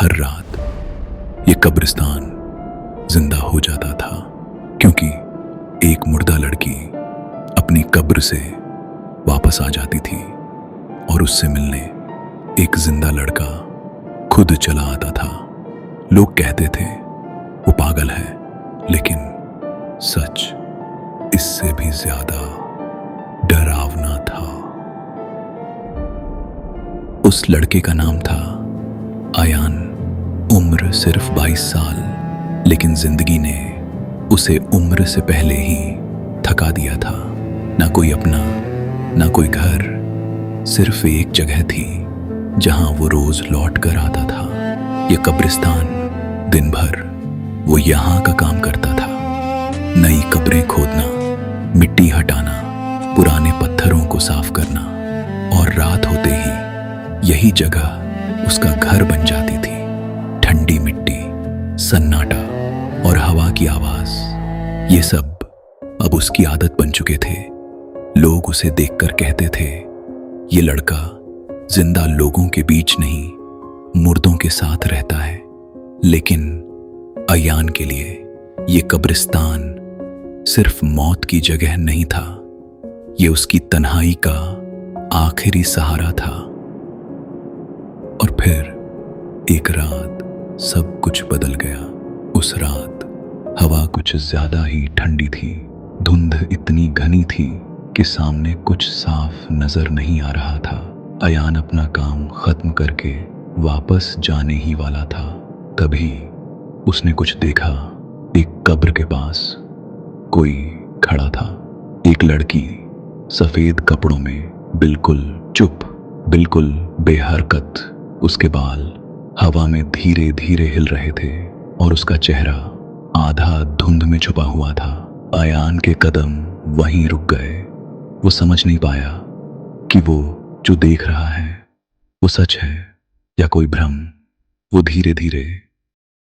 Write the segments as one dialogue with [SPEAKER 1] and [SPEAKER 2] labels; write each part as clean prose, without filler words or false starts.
[SPEAKER 1] हर रात ये कब्रिस्तान जिंदा हो जाता था, क्योंकि एक मुर्दा लड़की अपनी कब्र से वापस आ जाती थी और उससे मिलने एक जिंदा लड़का खुद चला आता था। लोग कहते थे वो पागल है, लेकिन सच इससे भी ज्यादा डरावना था। उस लड़के का नाम था अयान। उम्र सिर्फ 22 साल, लेकिन जिंदगी ने उसे उम्र से पहले ही थका दिया था। ना कोई अपना, ना कोई घर, सिर्फ एक जगह थी जहां वो रोज लौट कर आता था। ये कब्रिस्तान दिन भर वो यहां का काम करता था। नई कब्रें खोदना, मिट्टी हटाना, पुराने पत्थरों को साफ करना, और रात होते ही यही जगह उसका घर बन जाती थी। ठंडी मिट्टी, सन्नाटा और हवा की आवाज, ये सब अब उसकी आदत बन चुके थे। लोग उसे देखकर कहते थे, ये लड़का जिंदा लोगों के बीच नहीं, मुर्दों के साथ रहता है। लेकिन अयान के लिए ये कब्रिस्तान सिर्फ मौत की जगह नहीं था, ये उसकी तन्हाई का आखिरी सहारा था। और फिर एक रात सब कुछ बदल गया। उस रात हवा कुछ ज्यादा ही ठंडी थी। धुंध इतनी घनी थी कि सामने कुछ साफ नजर नहीं आ रहा था। अयान अपना काम खत्म करके वापस जाने ही वाला था, तभी उसने कुछ देखा। एक कब्र के पास कोई खड़ा था। एक लड़की सफेद कपड़ों में, बिल्कुल चुप, बिल्कुल बेहरकत। उसके बाल हवा में धीरे धीरे हिल रहे थे और उसका चेहरा आधा धुंध में छुपा हुआ था। अयान के कदम वहीं रुक गए। वो समझ नहीं पाया कि वो जो देख रहा है वो सच है या कोई भ्रम। वो धीरे धीरे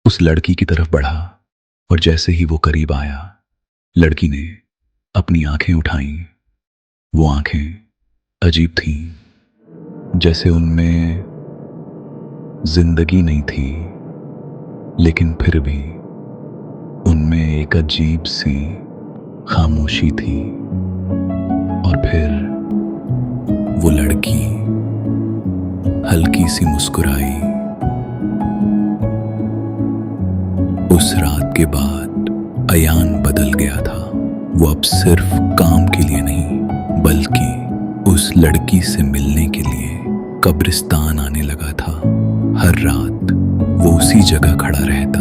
[SPEAKER 1] उस लड़की की तरफ बढ़ा, और जैसे ही वो करीब आया, लड़की ने अपनी आंखें उठाईं। वो आंखें अजीब थीं, जैसे उनमें जिंदगी नहीं थी, लेकिन फिर भी उनमें एक अजीब सी खामोशी थी। और फिर वो लड़की हल्की सी मुस्कुराई। उस रात के बाद अयान बदल गया था। वो अब सिर्फ काम के लिए नहीं, बल्कि उस लड़की से मिलने के लिए कब्रिस्तान आने लगा था। हर रात वो उसी जगह खड़ा रहता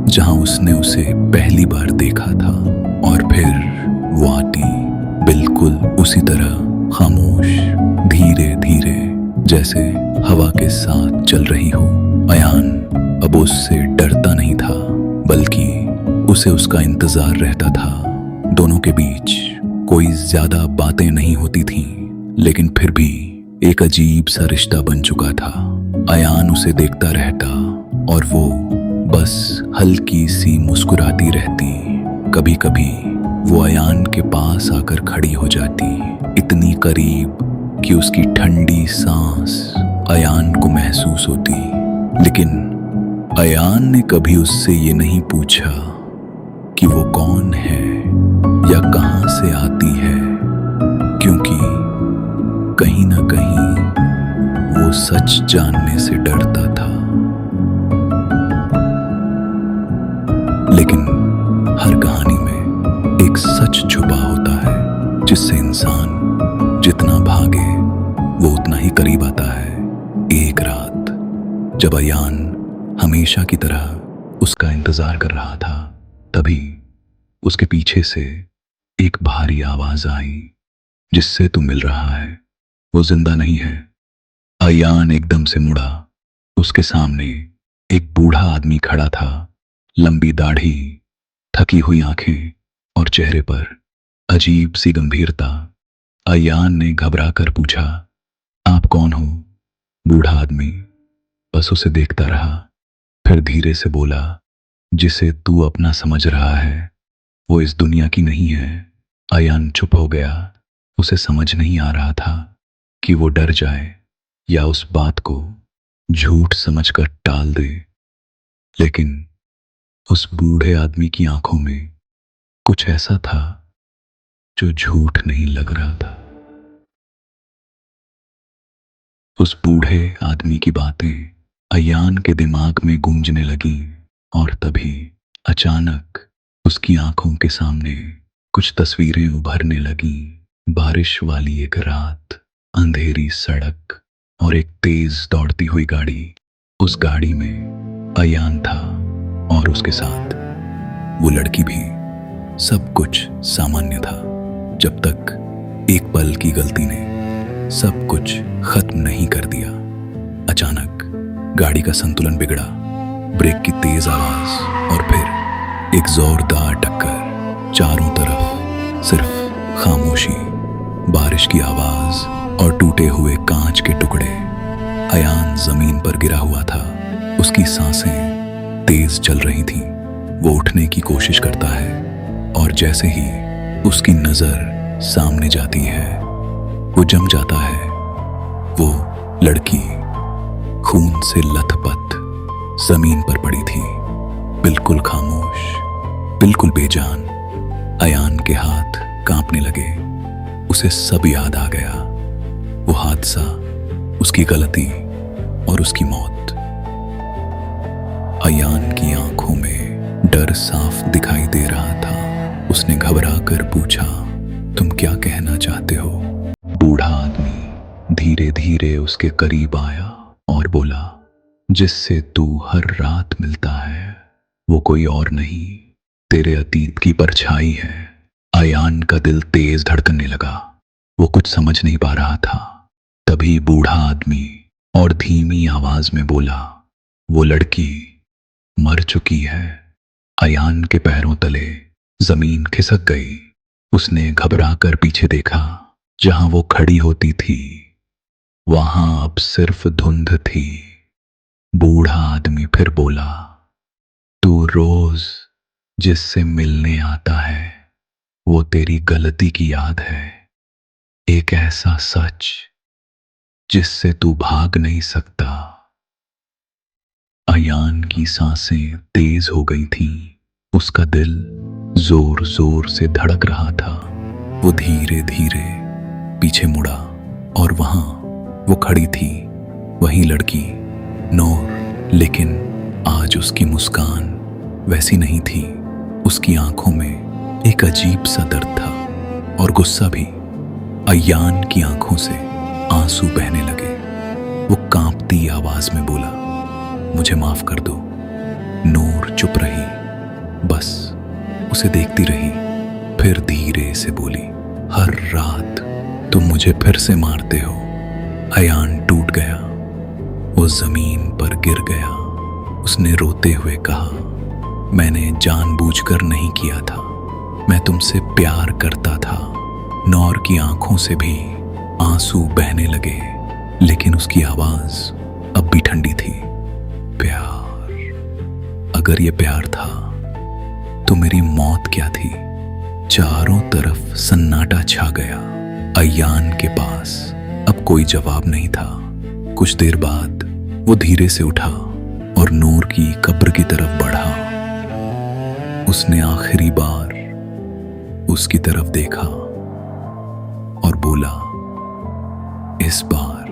[SPEAKER 1] जहां उसने उसे पहली बार देखा था, और फिर वो आती बिल्कुल उसी तरह, खामोश, धीरे धीरे, जैसे हवा के साथ चल रही हो। अयान अब उससे डरता नहीं था, बल्कि उसे उसका इंतजार रहता था। दोनों के बीच कोई ज्यादा बातें नहीं होती थीं, लेकिन फिर भी एक अजीब सा रिश्ता बन चुका था। अयान उसे देखता रहता और वो बस हल्की सी मुस्कुराती रहती। कभी कभी वो अयान के पास आकर खड़ी हो जाती, इतनी करीब कि उसकी ठंडी सांस अयान को महसूस होती। लेकिन अयान ने कभी उससे ये नहीं पूछा कि वो कौन है या कहां से आती है, क्योंकि कहीं ना कहीं वो सच जानने से डरता था। लेकिन हर कहानी में एक सच छुपा होता है, जिससे इंसान जितना भागे वो उतना ही करीब आता है। एक रात जब अयान हमेशा की तरह उसका इंतजार कर रहा था, तभी उसके पीछे से एक भारी आवाज आई, जिससे तू मिल रहा है, वो जिंदा नहीं है। अयान एकदम से मुड़ा। उसके सामने एक बूढ़ा आदमी खड़ा था। लंबी दाढ़ी, थकी हुई आंखें और चेहरे पर अजीब सी गंभीरता। अयान ने घबरा कर पूछा, आप कौन हो? बूढ़ा आदमी बस उसे देखता रहा, फिर धीरे से बोला, जिसे तू अपना समझ रहा है वो इस दुनिया की नहीं है। अयान चुप हो गया। उसे समझ नहीं आ रहा था कि वो डर जाए या उस बात को झूठ समझकर टाल दे। लेकिन उस बूढ़े आदमी की आंखों में कुछ ऐसा था जो झूठ नहीं लग रहा था। उस बूढ़े आदमी की बातें अयान के दिमाग में गूंजने लगी और तभी अचानक उसकी आंखों के सामने कुछ तस्वीरें उभरने लगी। बारिश वाली एक रात, अंधेरी सड़क और एक तेज दौड़ती हुई गाड़ी। उस गाड़ी में अयान था और उसके साथ वो लड़की भी। सब कुछ सामान्य था जब तक एक पल की गलती ने सब कुछ खत्म नहीं कर दिया। अचानक गाड़ी का संतुलन बिगड़ा, ब्रेक की तेज आवाज और फिर एक जोरदार टक्कर। चारों तरफ सिर्फ खामोशी, बारिश की आवाज और टूटे हुए कांच के टुकड़े। अयान जमीन पर गिरा हुआ था, उसकी सांसें तेज चल रही थीं। वो उठने की कोशिश करता है और जैसे ही उसकी नजर सामने जाती है वो जम जाता है। वो लड़की खून से लथपथ जमीन पर पड़ी थी, बिल्कुल खामोश, बिल्कुल बेजान। अयान के हाथ कांपने लगे। उसे सब याद आ गया, वो हादसा, उसकी गलती और उसकी मौत। अयान की आंखों में डर साफ दिखाई दे रहा था। उसने घबरा कर पूछा, तुम क्या कहना चाहते हो? बूढ़ा आदमी धीरे धीरे उसके करीब आया और बोला, जिससे तू हर रात मिलता है वो कोई और नहीं, तेरे अतीत की परछाई है। अयान का दिल तेज धड़कने लगा। वो कुछ समझ नहीं पा रहा था। तभी बूढ़ा आदमी और धीमी आवाज में बोला, वो लड़की मर चुकी है। अयान के पैरों तले जमीन खिसक गई। उसने घबरा कर पीछे देखा। जहां वो खड़ी होती थी वहां अब सिर्फ धुंध थी। बूढ़ा आदमी फिर बोला, तू रोज जिससे मिलने आता है वो तेरी गलती की याद है। एक ऐसा सच जिससे तू भाग नहीं सकता। अयान की सांसें तेज हो गई थीं। उसका दिल जोर जोर से धड़क रहा था। वो धीरे धीरे पीछे मुड़ा और वहां वो खड़ी थी, वही लड़की, नूर। लेकिन आज उसकी मुस्कान वैसी नहीं थी। उसकी आंखों में एक अजीब सा दर्द था और गुस्सा भी। अयान की आंखों से आंसू बहने लगे। वो कांपती आवाज में बोला, मुझे माफ कर दो। नूर चुप रही, बस उसे देखती रही। फिर धीरे से बोली, हर रात तुम मुझे फिर से मारते हो। अयान टूट गया, वो जमीन पर गिर गया। उसने रोते हुए कहा, मैंने जानबूझकर नहीं किया था, मैं तुमसे प्यार करता था। नौर की आंखों से भी आंसू बहने लगे, लेकिन उसकी आवाज अब भी ठंडी थी। प्यार, अगर ये प्यार था तो मेरी मौत क्या थी? चारों तरफ सन्नाटा छा गया। अयान के पास अब कोई जवाब नहीं था। कुछ देर बाद वो धीरे से उठा और नूर की कब्र की तरफ बढ़ा। उसने आखिरी बार उसकी तरफ देखा और बोला, इस बार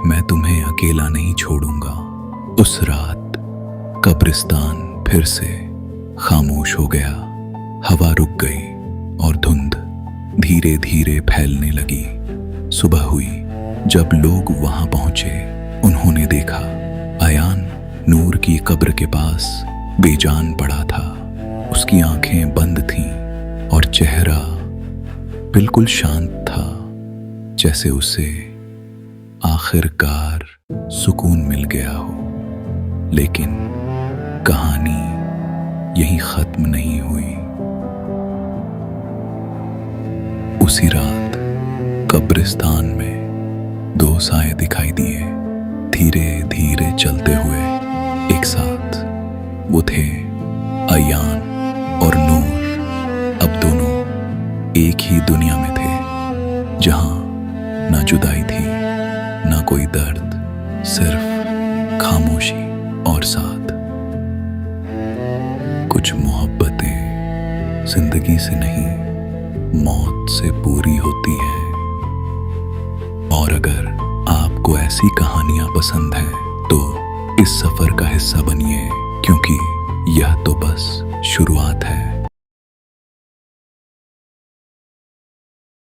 [SPEAKER 1] मैं तुम्हें अकेला नहीं छोड़ूंगा। उस रात कब्रिस्तान फिर से खामोश हो गया। हवा रुक गई और धुंध धीरे धीरे फैलने लगी। सुबह हुई। जब लोग वहां पहुंचे उन्होंने देखा अयान नूर की कब्र के पास बेजान पड़ा था। उसकी आंखें बंद थीं और चेहरा बिल्कुल शांत था, जैसे उसे आखिरकार सुकून मिल गया हो। लेकिन कहानी यहीं खत्म नहीं हुई। उसी रात कब्रिस्तान में दो साए दिखाई दिए, धीरे धीरे चलते हुए एक साथ। वो थे अयान और नूर। अब दोनों एक ही दुनिया में थे, जहां ना जुदाई थी, ना कोई दर्द, सिर्फ खामोशी और साथ। जिंदगी से नहीं, मौत से पूरी होती है। और अगर आपको ऐसी कहानियां पसंद हैं तो इस सफर का हिस्सा बनिए, क्योंकि यह तो बस शुरुआत है।